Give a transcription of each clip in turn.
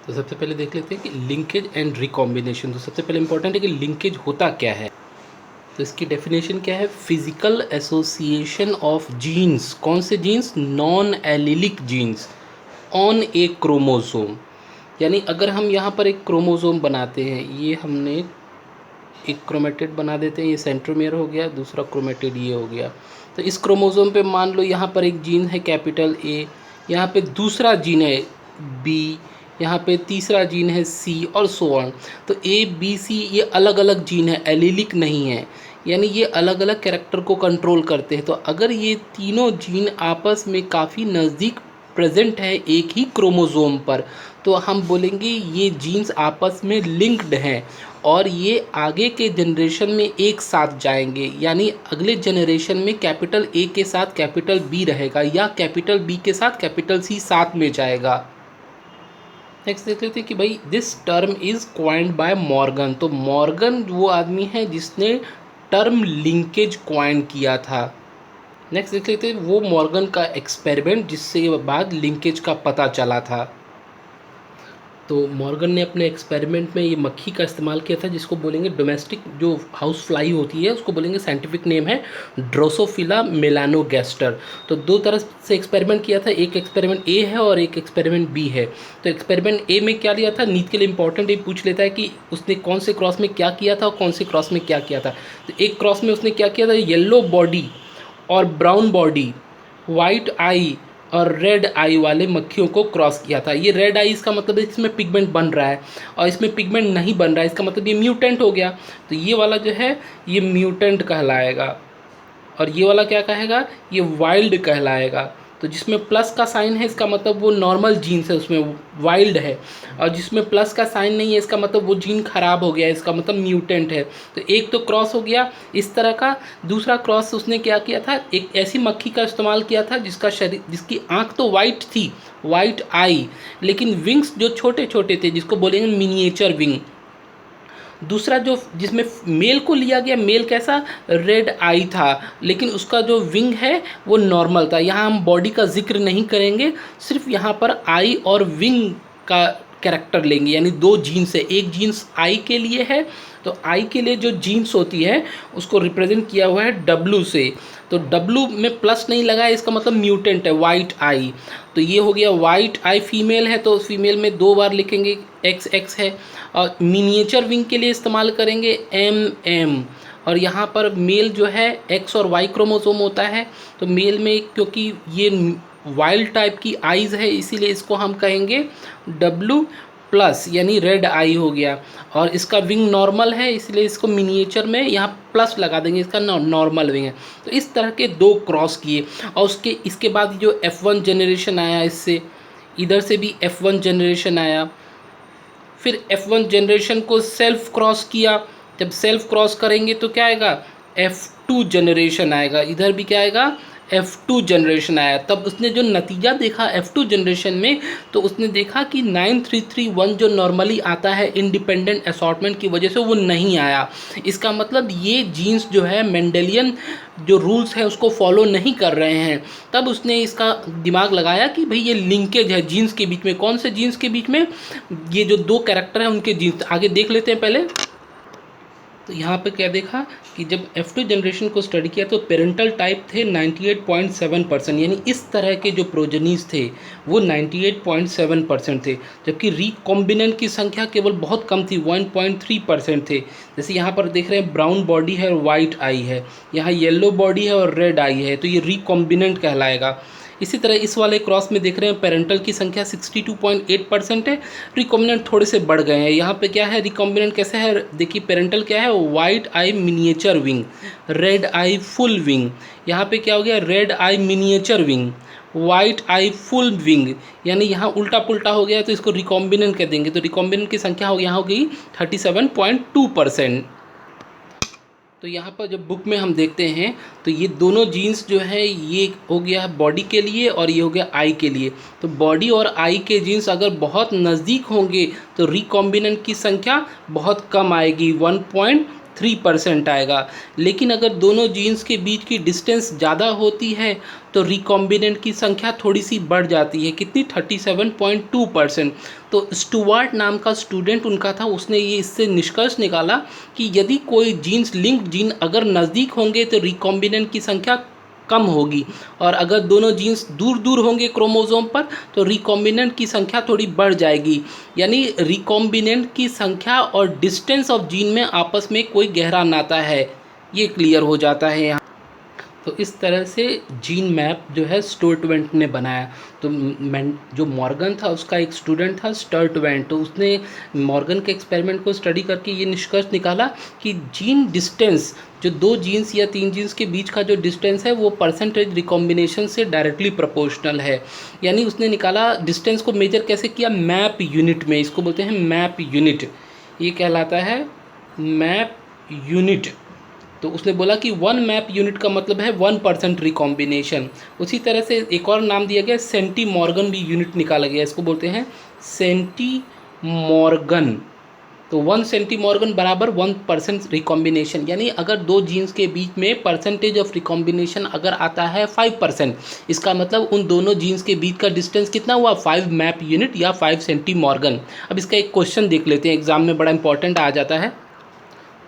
तो सबसे पहले देख लेते हैं कि लिंकेज एंड रिकॉम्बिनेशन। तो सबसे पहले इंपॉर्टेंट है कि लिंकेज होता क्या है। तो इसकी डेफिनेशन क्या है? Physical association of genes. कौन से genes? Non allelic genes on a chromosome. यानी अगर हम यहाँ पर एक क्रोमोसोम बनाते हैं, ये हमने एक क्रोमेटिड बना देते हैं, ये सेंट्रोमियर हो गया, दूसरा क्रोमेटिड ये हो गया। तो इस क्रोमोसोम पे मान लो यहाँ पर एक जीन है कैपिटल ए, यहाँ पे दूसरा जीन है बी, यहाँ पे तीसरा जीन है सी और सो ऑन। तो ए बी सी ये अलग अलग जीन है, एलिलिक नहीं है, यानी ये अलग अलग कैरेक्टर को कंट्रोल करते हैं। तो अगर ये तीनों जीन आपस में काफ़ी नज़दीक प्रेजेंट है एक ही क्रोमोसोम पर, तो हम बोलेंगे ये जीन्स आपस में लिंक्ड हैं और ये आगे के जनरेशन में एक साथ जाएंगे। यानी अगले जनरेशन में कैपिटल ए के साथ कैपिटल बी रहेगा या कैपिटल बी के साथ कैपिटल सी साथ में जाएगा। नेक्स्ट देख लेते हैं कि भाई this term is coined by Morgan. तो मॉर्गन वो आदमी है जिसने टर्म लिंकेज क्वाइन किया था। नेक्स्ट देख लेते हैं वो मॉर्गन का एक्सपेरिमेंट जिससे बाद लिंकेज का पता चला था। तो मॉर्गन ने अपने एक्सपेरिमेंट में ये मक्खी का इस्तेमाल किया था, जिसको बोलेंगे डोमेस्टिक जो हाउस फ्लाई होती है, उसको बोलेंगे साइंटिफिक नेम है ड्रोसोफिला मेलानोगैस्टर। तो दो तरह से एक्सपेरिमेंट किया था, एक एक्सपेरिमेंट ए है और एक एक्सपेरिमेंट बी है। तो एक्सपेरिमेंट ए में क्या लिया था, नीट के लिए इंपॉर्टेंट ये पूछ लेता है कि उसने कौन से क्रॉस में क्या किया था और कौन से क्रॉस में क्या किया था। तो एक क्रॉस में उसने क्या किया था, येलो बॉडी और ब्राउन बॉडी, वाइट आई और रेड आई वाले मक्खियों को क्रॉस किया था। ये रेड आई इसका मतलब है इसमें पिगमेंट बन रहा है, और इसमें पिगमेंट नहीं बन रहा है, इसका मतलब ये म्यूटेंट हो गया। तो ये वाला जो है ये म्यूटेंट कहलाएगा, और ये वाला क्या कहेगा, ये वाइल्ड कहलाएगा। तो जिसमें प्लस का साइन है इसका मतलब वो नॉर्मल जीन्स है, उसमें वाइल्ड है, और जिसमें प्लस का साइन नहीं है इसका मतलब वो जीन खराब हो गया, इसका मतलब म्यूटेंट है। तो एक तो क्रॉस हो गया इस तरह का। दूसरा क्रॉस उसने क्या किया था, एक ऐसी मक्खी का इस्तेमाल किया था जिसका शरीर, जिसकी आँख तो वाइट थी, वाइट आई, लेकिन विंग्स जो छोटे छोटे थे, जिसको बोलेंगे मिनिएचर विंग। दूसरा जो जिसमें मेल को लिया गया, मेल कैसा, रेड आई था, लेकिन उसका जो विंग है वो नॉर्मल था। यहाँ हम बॉडी का जिक्र नहीं करेंगे, सिर्फ यहाँ पर आई और विंग का कैरेक्टर लेंगे। यानी दो जीन्स है, एक जीन्स आई के लिए है, तो आई के लिए जो जीन्स होती है उसको रिप्रेजेंट किया हुआ है डब्लू से। तो डब्लू में प्लस नहीं लगा है, इसका मतलब म्यूटेंट है, वाइट आई। तो ये हो गया वाइट आई, फीमेल है तो फीमेल में दो बार लिखेंगे एक्स एक्स है। और मिनिएचर विंग के लिए इस्तेमाल करेंगे एम एम। और यहाँ पर मेल जो है एक्स और वाई क्रोमोसोम होता है, तो मेल में क्योंकि ये वाइल्ड टाइप की आइज़ है इसीलिए इसको हम कहेंगे डब्लू प्लस, यानी रेड आई हो गया। और इसका विंग नॉर्मल है इसलिए इसको मिनिएचर में यहाँ प्लस लगा देंगे, इसका नॉर्मल विंग है। तो इस तरह के दो क्रॉस किए, और इसके बाद जो F1 जनरेशन आया, इससे इधर से भी F1 जनरेशन आया। फिर F1 जनरेशन को सेल्फ क्रॉस किया, जब सेल्फ क्रॉस करेंगे तो क्या आएगा, F2 जनरेशन आएगा। इधर भी क्या आएगा, F2 जनरेशन आया। तब उसने जो नतीजा देखा F2 जनरेशन में, तो उसने देखा कि 9331 जो नॉर्मली आता है इंडिपेंडेंट असॉर्टमेंट की वजह से वो नहीं आया। इसका मतलब ये जीन्स जो है मेंडेलियन जो रूल्स है उसको फॉलो नहीं कर रहे हैं। तब उसने इसका दिमाग लगाया कि भाई ये लिंकेज है जीन्स के बीच में। कौन से जीन्स के बीच में, ये जो दो कैरेक्टर हैं उनके जीन्स। आगे देख लेते हैं पहले। तो यहाँ पे क्या देखा कि जब F2 जनरेशन को स्टडी किया तो पेरेंटल टाइप थे 98.7%, यानी इस तरह के जो प्रोजेनीज थे वो 98.7% थे, जबकि रिकॉम्बिनेंट की संख्या केवल बहुत कम थी, 1.3% थे। जैसे यहाँ पर देख रहे हैं ब्राउन बॉडी है और वाइट आई है, यहाँ येलो बॉडी है और रेड आई है, तो ये रिकॉम्बिनेंट कहलाएगा। इसी तरह इस वाले क्रॉस में देख रहे हैं पेरेंटल की संख्या 62.8% है, रिकॉम्बिनेंट थोड़े से बढ़ गए हैं। यहाँ पे क्या है, रिकॉम्बिनेंट कैसे है, देखिए पेरेंटल क्या है, वाइट आई मिनिएचर विंग, रेड आई फुल विंग। यहाँ पे क्या हो गया, रेड आई मिनिएचर विंग, वाइट आई फुल विंग, यानी यहाँ उल्टा पुल्टा हो गया, तो इसको रिकॉम्बिनेंट कह देंगे। तो रिकॉम्बिनेंट की संख्या हो यहाँ हो गई 37.2%। तो यहाँ पर जब बुक में हम देखते हैं तो ये दोनों जीन्स जो है ये हो गया बॉडी के लिए और ये हो गया आई के लिए। तो बॉडी और आई के जीन्स अगर बहुत नज़दीक होंगे तो रिकॉम्बिनेंट की संख्या बहुत कम आएगी, 3% आएगा। लेकिन अगर दोनों जीन्स के बीच की डिस्टेंस ज़्यादा होती है तो रिकॉम्बिनेंट की संख्या थोड़ी सी बढ़ जाती है, कितनी, 37.2%। तो स्टुअर्ट नाम का स्टूडेंट उनका था, उसने ये इससे निष्कर्ष निकाला कि यदि कोई जीन्स लिंक्ड जीन अगर नज़दीक होंगे तो रिकॉम्बिनेंट की संख्या कम होगी, और अगर दोनों जीन्स दूर दूर होंगे क्रोमोसोम पर तो रिकॉम्बिनेंट की संख्या थोड़ी बढ़ जाएगी। यानी रिकॉम्बिनेंट की संख्या और डिस्टेंस ऑफ जीन में आपस में कोई गहरा नाता है, ये क्लियर हो जाता है यहाँ। तो इस तरह से जीन मैप जो है स्टुअर्ट ने बनाया। तो जो मॉर्गन था उसका एक स्टूडेंट था स्टुअर्ट, तो उसने मॉर्गन के एक्सपेरिमेंट को स्टडी करके ये निष्कर्ष निकाला कि जीन डिस्टेंस, जो दो जीन्स या तीन जीन्स के बीच का जो डिस्टेंस है वो परसेंटेज रिकॉम्बिनेशन से डायरेक्टली प्रोपोर्शनल है। यानी उसने निकाला डिस्टेंस को मेजर कैसे किया, मैप यूनिट में, इसको बोलते हैं मैप यूनिट, ये कहलाता है मैप यूनिट। तो उसने बोला कि 1 मैप यूनिट का मतलब है 1% रिकॉम्बिनेशन। उसी तरह से एक और नाम दिया गया सेंटी मॉर्गन भी यूनिट निकाला गया, इसको बोलते हैं सेंटी मॉर्गन। तो 1 सेंटी मॉर्गन बराबर 1% रिकॉम्बिनेशन। यानी अगर दो जीन्स के बीच में परसेंटेज ऑफ रिकॉम्बिनेशन अगर आता है 5%, इसका मतलब उन दोनों जीन्स के बीच का डिस्टेंस कितना हुआ, 5 मैप यूनिट या 5 सेंटी मॉर्गन। अब इसका एक क्वेश्चन देख लेते हैं, एग्जाम में बड़ा इंपॉर्टेंट आ जाता है।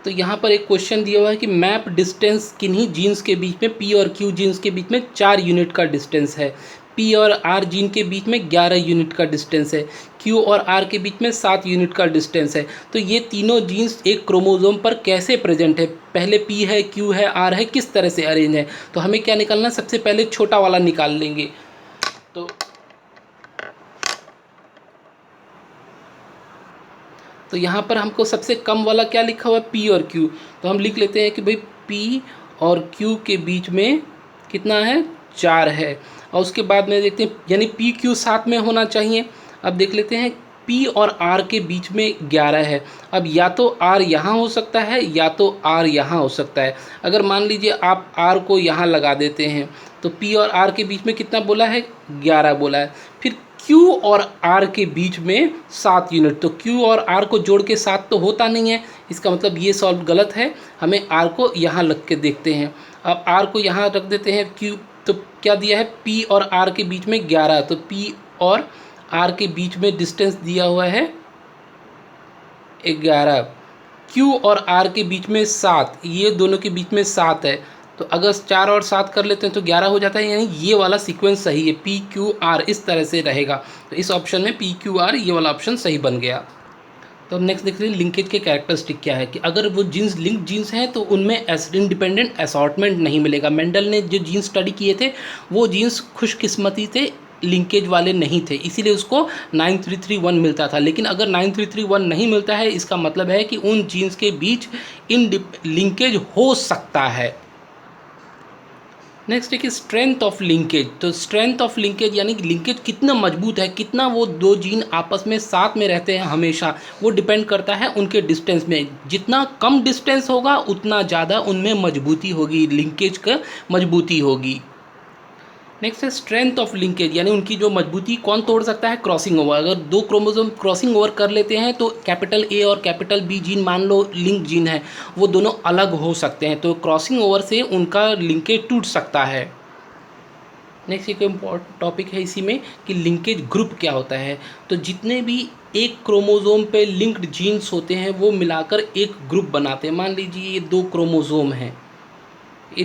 तो यहाँ पर एक क्वेश्चन दिया हुआ है कि मैप डिस्टेंस किन्हीं जीन्स के बीच में, पी और क्यू जीन्स के बीच में 4 यूनिट का डिस्टेंस है, पी और आर जीन के बीच में 11 यूनिट का डिस्टेंस है, क्यू और आर के बीच में 7 यूनिट का डिस्टेंस है। तो ये तीनों जीन्स एक क्रोमोसोम पर कैसे प्रेजेंट है, पहले पी है, क्यू है, आर है, किस तरह से अरेंज है। तो हमें क्या निकालना, सबसे पहले छोटा वाला निकाल लेंगे। तो यहाँ पर हमको सबसे कम वाला क्या लिखा हुआ है, पी और क्यू। तो हम लिख लेते हैं कि भाई पी और क्यू के बीच में कितना है, 4 है। और उसके बाद में देखते हैं, यानी पी क्यू साथ में होना चाहिए। अब देख लेते हैं, पी और आर के बीच में 11 है। अब या तो आर यहाँ हो सकता है या तो आर यहाँ हो सकता है। अगर मान लीजिए आप आर को यहाँ लगा देते हैं तो पी और आर के बीच में कितना बोला है, 11 बोला है। फिर क्यू और आर के बीच में 7 यूनिट, तो क्यू और आर को जोड़ के 7 तो होता नहीं है, इसका मतलब ये सॉल्व गलत है। हमें आर को यहाँ लग के देखते हैं। अब आर को यहाँ रख देते हैं, क्यू तो क्या दिया है, पी और आर के बीच में 11, तो पी और आर के बीच में डिस्टेंस दिया हुआ है 11, क्यू और आर के बीच में 7, ये दोनों के बीच में 7 है। तो अगर 4 और 7 कर लेते हैं तो 11 हो जाता है, यानी ये वाला सीक्वेंस सही है, पी क्यू आर इस तरह से रहेगा। तो इस ऑप्शन में पी क्यू आर ये वाला ऑप्शन सही बन गया। तो अब नेक्स्ट देखते हैं लिंकेज के कैरेक्टरिस्टिक क्या है, कि अगर वो जीन्स लिंक जीन्स हैं तो उनमें इंडिपेंडेंट असॉर्टमेंट नहीं मिलेगा। मेंडल ने जो जीन्स स्टडी किए थे वो जीन्स खुशकिस्मती से लिंकेज वाले नहीं थे, इसीलिए उसको 9331 मिलता था। लेकिन अगर 9331 नहीं मिलता है, इसका मतलब है कि उन जीन्स के बीच लिंकेज हो सकता है। नेक्स्ट है कि स्ट्रेंथ ऑफ लिंकेज। तो स्ट्रेंथ ऑफ लिंकेज यानी कि लिंकेज कितना मजबूत है, कितना वो दो जीन आपस में साथ में रहते हैं हमेशा, वो डिपेंड करता है उनके डिस्टेंस में। जितना कम डिस्टेंस होगा उतना ज़्यादा उनमें मजबूती होगी, लिंकेज का मजबूती होगी। नेक्स्ट है स्ट्रेंथ ऑफ लिंकेज, यानी उनकी जो मजबूती कौन तोड़ सकता है, क्रॉसिंग ओवर। अगर दो क्रोमोसोम क्रॉसिंग ओवर कर लेते हैं तो कैपिटल ए और कैपिटल बी जीन, मान लो लिंक जीन है, वो दोनों अलग हो सकते हैं, तो क्रॉसिंग ओवर से उनका लिंकेज टूट सकता है। नेक्स्ट एक इम्पॉर्टेंट टॉपिक है इसी में कि लिंकेज ग्रुप क्या होता है। तो जितने भी एक क्रोमोसोम पे लिंक्ड जीन्स होते हैं वो मिलाकर एक ग्रुप बनाते हैं। मान लीजिए ये दो क्रोमोसोम हैं, ये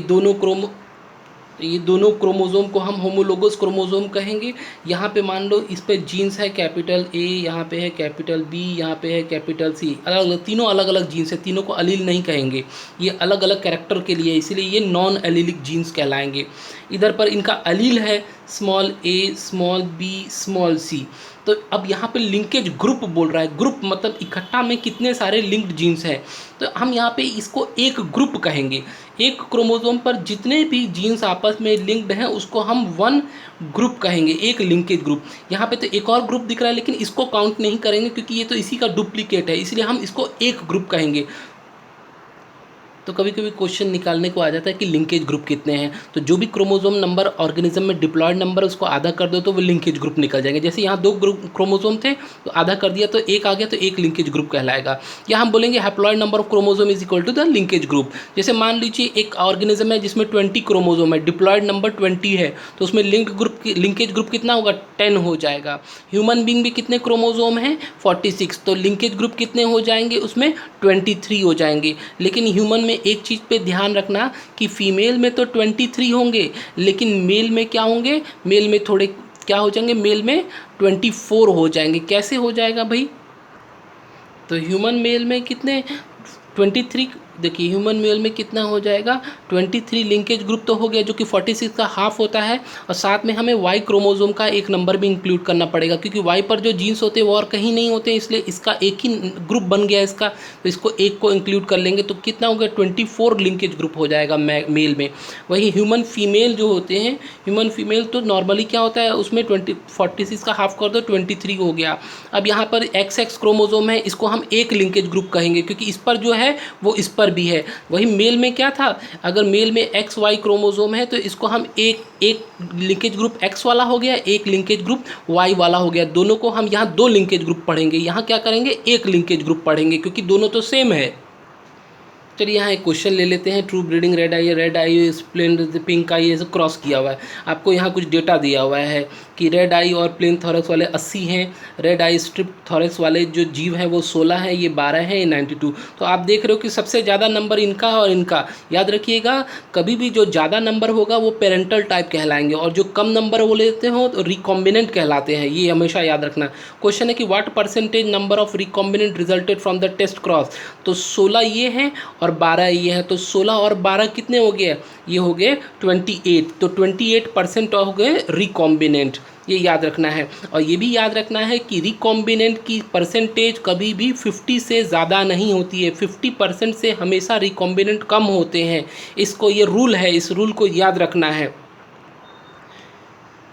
दोनों क्रोमोसोम को हम होमोलोगस क्रोमोसोम कहेंगे। यहाँ पे मान लो इस पे जीन्स है कैपिटल ए, यहाँ पे है कैपिटल बी, यहाँ पे है कैपिटल सी, अलग अलग, तीनों अलग अलग जीन्स है, तीनों को अलील नहीं कहेंगे, ये अलग अलग कैरेक्टर के लिए, इसलिए ये नॉन एलिलिक जीन्स कहलाएंगे। इधर पर इनका अलील है स्मॉल ए, स्मॉल बी, स्मॉल सी। तो अब यहाँ पे लिंकेज ग्रुप बोल रहा है, ग्रुप मतलब इकट्ठा में कितने सारे लिंक्ड जीन्स हैं, तो हम यहाँ पे इसको एक ग्रुप कहेंगे। एक क्रोमोसोम पर जितने भी जीन्स आपस में लिंक्ड हैं उसको हम वन ग्रुप कहेंगे, एक लिंकेज ग्रुप। यहाँ पे तो एक और ग्रुप दिख रहा है लेकिन इसको काउंट नहीं करेंगे क्योंकि ये तो इसी का डुप्लीकेट है, इसलिए हम इसको एक ग्रुप कहेंगे। तो कभी कभी क्वेश्चन निकालने को आ जाता है कि लिंकेज ग्रुप कितने हैं, तो जो भी क्रोमोसोम नंबर ऑर्गेनिज्म में डिप्लॉयड नंबर उसको आधा कर दो तो वो लिंकेज ग्रुप निकल जाएंगे। जैसे यहाँ 2 ग्रुप क्रोमोसोम थे तो आधा कर दिया तो एक आ गया, तो एक लिंकेज ग्रुप कहलाएगा। या हम बोलेंगे haploid number of chromosome is equal to the linkage group. जैसे मान लीजिए एक ऑर्गेनिज्म है जिसमें 20 क्रोमोसोम है, डिप्लॉयड नंबर 20 है, तो उसमें लिंकेज ग्रुप कितना होगा, 10 हो जाएगा। ह्यूमन बींग भी कितने क्रोमोसोम हैं, 46, तो लिंकेज ग्रुप कितने हो जाएंगे उसमें, 23 हो जाएंगे। लेकिन ह्यूमन में एक चीज़ पे ध्यान रखना कि फीमेल में तो 23 होंगे, लेकिन मेल में क्या होंगे, मेल में थोड़े क्या हो जाएंगे, मेल में 24 हो जाएंगे। कैसे हो जाएगा भाई, तो ह्यूमन मेल में कितने, 23, देखिए ह्यूमन मेल में कितना हो जाएगा, 23 लिंकेज ग्रुप तो हो गया जो कि 46 का हाफ होता है, और साथ में हमें वाई क्रोमोसोम का एक नंबर भी इंक्लूड करना पड़ेगा, क्योंकि वाई पर जो जीन्स होते हैं वो और कहीं नहीं होते, इसलिए इसका एक ही ग्रुप बन गया इसका, तो इसको एक को इंक्लूड कर लेंगे तो कितना हो गया, 24 लिंकेज ग्रुप हो जाएगा मेल में। वही ह्यूमन फीमेल जो होते हैं, ह्यूमन फीमेल तो नॉर्मली क्या होता है उसमें 46 का हाफ कर दो 23 हो गया। अब यहाँ पर XX क्रोमोसोम है, इसको हम एक लिंकेज ग्रुप कहेंगे क्योंकि इस पर जो है वो इस पर भी है। वही मेल में क्या था, अगर मेल में XY क्रोमोसोम है तो इसको हम एक लिंकेज ग्रुप X वाला हो गया, एक लिंकेज ग्रुप Y वाला हो गया। दोनों को हम यहाँ 2 लिंकेज ग्रुप पढ़ेंगे, यहाँ क्या करेंगे, एक लिंकेज ग्रुप पढ़ेंगे क्योंकि दोनों तो सेम है। चलिए यहाँ एक क्वेश्चन ले लेते हैं। ट्रू ब्रीडिंग रेड आई स्प्लेंड पिंक आई ऐसे क्रॉस किया हुआ है, आपको यहाँ कुछ डेटा दिया हुआ है कि रेड आई और प्लेन थॉरक्स वाले 80 हैं, रेड आई स्ट्रिप थॉरक्स वाले जो जीव हैं वो 16 हैं, ये 12 हैं, ये 92। तो आप देख रहे हो कि सबसे ज़्यादा नंबर इनका और इनका। याद रखिएगा कभी भी जो ज़्यादा नंबर होगा वो पेरेंटल टाइप कहलाएंगे और जो कम नंबर वो लेते हो तो रिकॉम्बिनेंट कहलाते हैं, ये हमेशा याद रखना। क्वेश्चन है कि what percentage number of recombinant resulted from the test cross, तो 16 ये हैं और 12 ये हैं, तो 16 और 12 कितने हो गए, ये हो गए 28, तो 28% हो गए रिकॉम्बिनेंट, ये याद रखना है। और ये भी याद रखना है कि रिकॉम्बिनेंट की परसेंटेज कभी भी 50 से ज़्यादा नहीं होती है, 50% से हमेशा रिकॉम्बिनेंट कम होते हैं, इसको ये रूल है, इस रूल को याद रखना है।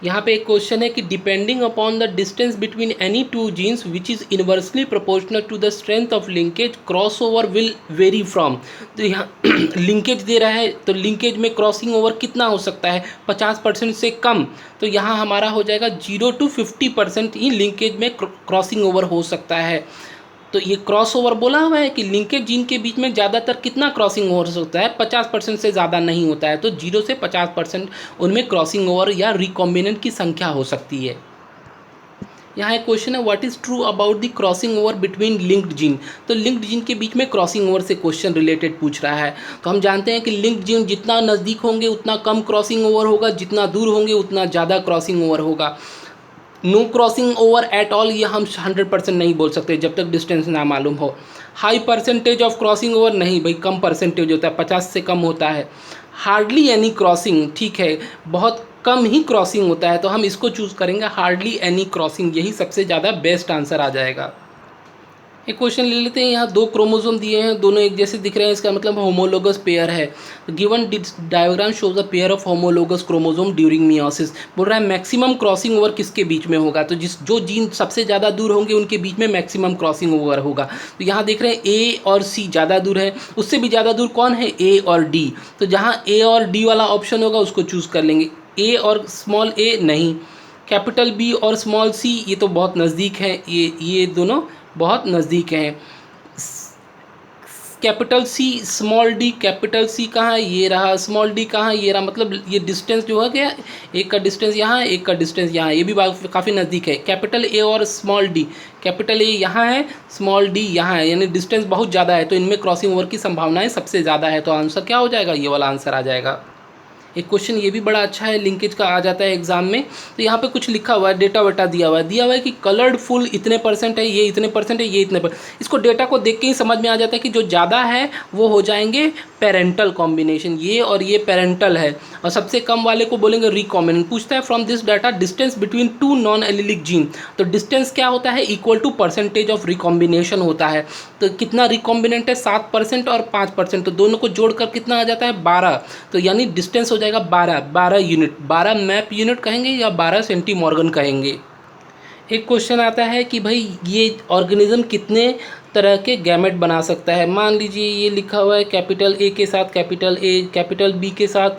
यहाँ पे एक क्वेश्चन है कि depending upon the distance between any 2 genes which is inversely proportional to the strength of linkage cross over will vary from, तो यहाँ लिंकेज दे रहा है तो लिंकेज में क्रॉसिंग ओवर कितना हो सकता है, 50% से कम, तो यहाँ हमारा हो जाएगा 0 to 50% ही लिंकेज में क्रॉसिंग ओवर हो सकता है। तो ये क्रॉस ओवर बोला हुआ है कि लिंकेज जीन के बीच में ज़्यादातर कितना क्रॉसिंग ओवर होता है, 50% से ज़्यादा नहीं होता है, तो 0 से 50% उनमें क्रॉसिंग ओवर या रिकॉम्बिनेंट की संख्या हो सकती है। यहाँ एक क्वेश्चन है what is true about the crossing over between linked gene, तो लिंक्ड जीन के बीच में क्रॉसिंग ओवर से क्वेश्चन रिलेटेड पूछ रहा है। तो हम जानते हैं कि लिंक्ड जीन जितना नज़दीक होंगे उतना कम क्रॉसिंग ओवर होगा, जितना दूर होंगे उतना ज़्यादा क्रॉसिंग ओवर होगा। No crossing over at all ये हम 100% नहीं बोल सकते जब तक डिस्टेंस ना मालूम हो। High percentage of crossing over नहीं भाई, कम परसेंटेज होता है, 50 से कम होता है। हार्डली एनी क्रॉसिंग, ठीक है, बहुत कम ही क्रॉसिंग होता है, तो हम इसको चूज़ करेंगे हार्डली एनी क्रॉसिंग, यही सबसे ज़्यादा बेस्ट आंसर आ जाएगा। एक क्वेश्चन ले लेते हैं। यहाँ 2 क्रोमोसोम दिए हैं, दोनों एक जैसे दिख रहे हैं, इसका मतलब होमोलोगस पेयर है। Given diagram shows a pair of homologous chromosome during meiosis, बोल रहा है मैक्सिमम क्रॉसिंग ओवर किसके बीच में होगा, तो जो जीन सबसे ज़्यादा दूर होंगे उनके बीच में मैक्सिमम क्रॉसिंग ओवर होगा। तो यहाँ देख रहे हैं ए और सी ज़्यादा दूर है, उससे भी ज़्यादा दूर कौन है, ए और डी, तो जहाँ ए और डी वाला ऑप्शन होगा उसको चूज़ कर लेंगे। ए और स्मॉल ए नहीं, कैपिटल बी और स्मॉल सी ये तो बहुत नज़दीक है, ये दोनों बहुत नज़दीक हैं। Capital C small D, capital C कहाँ है, ये रहा, स्मॉल डी कहाँ है, ये रहा, मतलब ये डिस्टेंस जो है क्या, एक का डिस्टेंस यहाँ है, एक का डिस्टेंस यहाँ है, ये भी काफ़ी नज़दीक है। कैपिटल ए और स्मॉल डी, कैपिटल ए यहाँ है, स्मॉल डी यहाँ है, यानी डिस्टेंस बहुत ज़्यादा है, तो इनमें क्रॉसिंग ओवर की संभावनाएं सबसे ज़्यादा है, तो आंसर क्या हो जाएगा, ये वाला आंसर आ जाएगा। एक क्वेश्चन ये भी बड़ा अच्छा है, लिंकेज का आ जाता है एग्जाम में, तो यहाँ पे कुछ लिखा हुआ है, डेटा वेटा दिया हुआ है कि कलर्ड फुल इतने परसेंट है, ये इतने परसेंट है, ये इतने इसको डेटा को देख के ही समझ में आ जाता है कि जो ज़्यादा है वो हो जाएंगे पेरेंटल कॉम्बिनेशन, ये और ये पेरेंटल है, और सबसे कम वाले को बोलेंगे रिकॉम्बिनेंट। पूछता है from this data distance between 2 non allelic gene, तो डिस्टेंस क्या होता है, equal to percentage of recombination होता है। तो कितना रिकॉम्बिनेंट है, 7% और 5%, तो दोनों को जोड़कर कितना आ जाता है, 12, तो यानी डिस्टेंस हो जाएगा 12 यूनिट, 12 मैप यूनिट कहेंगे या 12 सेंटीमॉर्गन कहेंगे। एक क्वेश्चन आता है कि भाई ये ऑर्गेनिज्म कितने तरह के गैमेट बना सकता है। मान लीजिए ये लिखा हुआ है कैपिटल ए के साथ कैपिटल ए, कैपिटल बी के साथ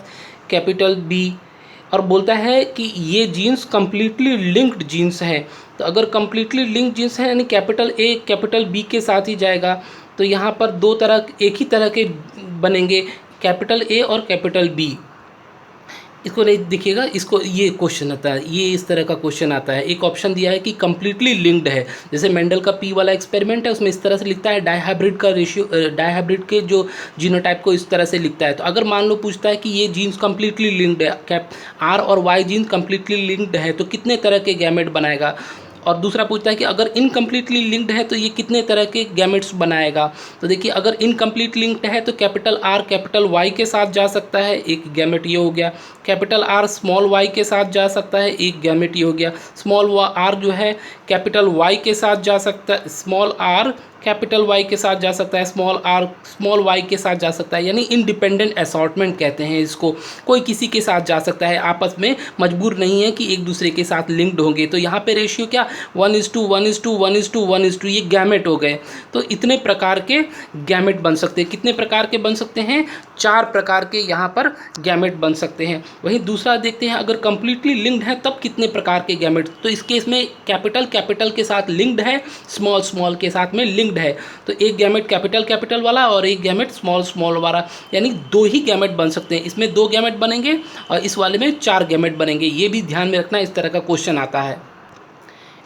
कैपिटल बी, और बोलता है कि ये जीन्स कम्प्लीटली लिंक्ड जीन्स हैं। तो अगर कम्प्लीटली लिंक्ड जीन्स है यानी कैपिटल ए कैपिटल बी के साथ ही जाएगा, तो यहाँ पर दो तरह एक ही तरह के बनेंगे, कैपिटल ए और कैपिटल बी। इसको नहीं दिखेगा, इसको ये क्वेश्चन आता है, ये इस तरह का क्वेश्चन आता है। एक ऑप्शन दिया है कि कम्प्लीटली लिंक्ड है, जैसे मेंडल का पी वाला एक्सपेरिमेंट है उसमें इस तरह से लिखता है, डायहाइब्रिड का रेशियो, डायहाइब्रिड के जो जीनोटाइप को इस तरह से लिखता है। तो अगर मान लो पूछता है कि ये जीन्स कम्प्लीटली लिंक्ड है, कैप आर और वाई जीन्स कम्प्लीटली लिंक्ड है, तो कितने तरह के गैमेट बनाएगा। और दूसरा पूछता है कि अगर इनकम्प्लीटली लिंक्ड है तो ये कितने तरह के गैमेट्स बनाएगा। तो देखिए अगर इनकम्प्लीट लिंक्ड है तो कैपिटल आर कैपिटल वाई के साथ जा सकता है, एक गैमेट ये हो गया। कैपिटल आर स्मॉल वाई के साथ जा सकता है, एक गैमेट ये हो गया। स्मॉल आर जो है कैपिटल वाई के साथ जा सकता है, स्मॉल आर कैपिटल वाई के साथ जा सकता है, स्मॉल आर स्मॉल वाई के साथ जा सकता है, यानी इंडिपेंडेंट असॉर्टमेंट कहते हैं इसको। कोई किसी के साथ जा सकता है, आपस में मजबूर नहीं है कि एक दूसरे के साथ लिंक्ड होंगे। तो यहाँ पे रेशियो क्या 1:1:1:1:1, ये गैमेट हो गए। तो इतने प्रकार के गैमेट बन सकते हैं। कितने प्रकार के बन सकते हैं? 4 प्रकार के यहाँ पर गैमेट बन सकते हैं। वहीं दूसरा देखते हैं, अगर कंप्लीटली लिंक्ड है तब कितने प्रकार के गैमेट। तो इस केस में कैपिटल कैपिटल के साथ लिंक्ड है, स्मॉल स्मॉल के साथ में लिंक्ड है। तो एक गैमेट कैपिटल कैपिटल वाला और एक गैमेट स्मॉल स्मॉल वाला, यानी 2 ही गैमेट बन सकते हैं। इसमें 2 गैमेट बनेंगे और इस वाले में 4 गैमेट बनेंगे। ये भी ध्यान में रखना, इस तरह का क्वेश्चन आता है।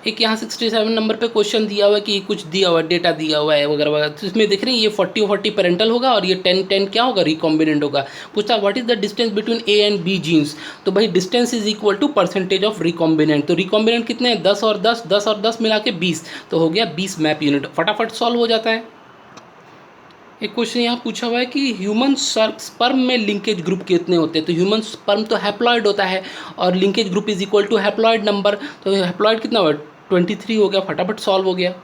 एक यहाँ 67 नंबर पे क्वेश्चन दिया हुआ है कि कुछ दिया हुआ है, डेटा दिया हुआ है वगैरह वगैरह। तो इसमें देख रहे हैं ये 40 पेरेंटल होगा और ये 10 क्या होगा, रिकॉम्बिनेंट होगा। पूछता है what is the distance between A and B genes. तो भाई distance is equal to percentage of recombinant. तो रिकॉम्बिनेंट कितने हैं? 10 और 10, 10 और 10 मिला के 20, तो हो गया 20 मैप यूनिट। फटाफट सॉल्व हो जाता है। एक क्वेश्चन यहाँ पूछा हुआ है कि ह्यूमन स्पर्म में लिंकेज ग्रुप कितने होते हैं। तो ह्यूमन स्पर्म तो हैप्लॉइड होता है और linkage group is equal to haploid number. तो हैप्लॉइड कितना हुआ? 23 हो गया, फटाफट सॉल्व हो गया।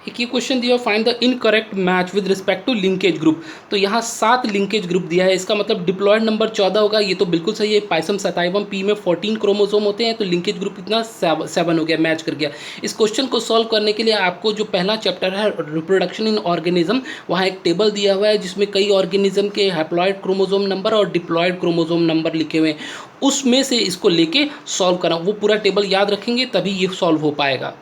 एक ये क्वेश्चन दिया, find the incorrect match with respect to linkage group. तो यहाँ 7 लिंकेज ग्रुप दिया है, इसका मतलब डिप्लॉयड नंबर 14 होगा। ये तो बिल्कुल सही है। पाइसम सताइवम पी में 14 क्रोमोसोम होते हैं, तो लिंकेज ग्रुप कितना 7 हो गया, मैच कर गया। इस क्वेश्चन को सॉल्व करने के लिए आपको जो पहला चैप्टर है रिप्रोडक्शन इन ऑर्गेनिज्म, वहाँ एक टेबल दिया हुआ है जिसमें कई ऑर्गेनिज्म के हैप्लॉयड क्रोमोसोम नंबर और डिप्लॉयड क्रोमोसोम नंबर लिखे हुए हैं। उसमें से इसको लेके सॉल्व करना, वो पूरा टेबल याद रखेंगे तभी ये सॉल्व हो पाएगा।